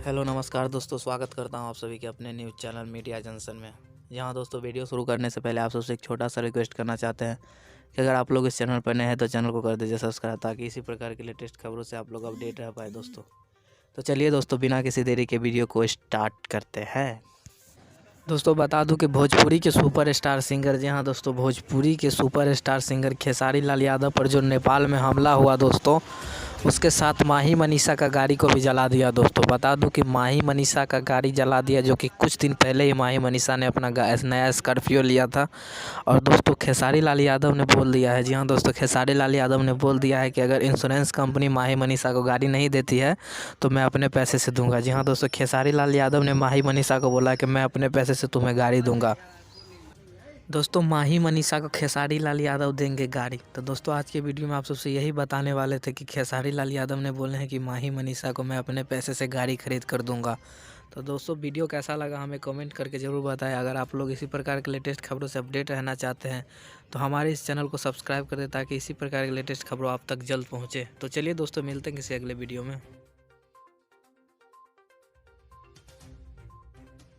Hello नमस्कार दोस्तों, स्वागत करता हूं आप सभी के अपने न्यूज़ चैनल मीडिया जंक्शन में। यहाँ दोस्तों वीडियो शुरू करने से पहले आप सबसे एक छोटा सा रिक्वेस्ट करना चाहते हैं कि अगर आप लोग इस चैनल पर नए हैं तो चैनल को कर दीजिए सब्सक्राइब, ताकि इसी प्रकार की लेटेस्ट खबरों से आप लोग अपडेट रह पाए दोस्तों। तो चलिए दोस्तों, बिना किसी देरी के वीडियो को स्टार्ट करते हैं। दोस्तों बता दूं कि भोजपुरी के सुपरस्टार सिंगर, जी हाँ दोस्तों, भोजपुरी के सुपरस्टार सिंगर खेसारी लाल यादव पर जो नेपाल में हमला हुआ दोस्तों, उसके साथ माही मनीषा का गाड़ी को भी जला दिया दोस्तों। बता दूं कि माही मनीषा का गाड़ी जला दिया, जो कि कुछ दिन पहले ही माही मनीषा ने अपना नया स्कॉर्पियो लिया था। और दोस्तों खेसारी लाल यादव ने बोल दिया है, जी हाँ दोस्तों, खेसारी लाल यादव ने बोल दिया है कि अगर इंश्योरेंस कंपनी माही मनीषा को गाड़ी नहीं देती है तो मैं अपने पैसे से दूंगा। जी हाँ दोस्तों, खेसारी लाल यादव ने माही मनीषा को बोला कि मैं अपने पैसे से तुम्हें गाड़ी दूंगा। दोस्तों माही मनीषा को खेसारी लाल यादव देंगे गाड़ी। तो दोस्तों आज के वीडियो में आप सबसे यही बताने वाले थे कि खेसारी लाल यादव ने बोले हैं कि माही मनीषा को मैं अपने पैसे से गाड़ी खरीद कर दूंगा। तो दोस्तों वीडियो कैसा लगा हमें कमेंट करके ज़रूर बताएं। अगर आप लोग इसी प्रकार के लेटेस्ट खबरों से अपडेट रहना चाहते हैं तो हमारे इस चैनल को सब्सक्राइब कर दें, ताकि इसी प्रकार की लेटेस्ट खबरों आप तक जल्द पहुँचे। तो चलिए दोस्तों, मिलते हैं किसी अगले वीडियो में।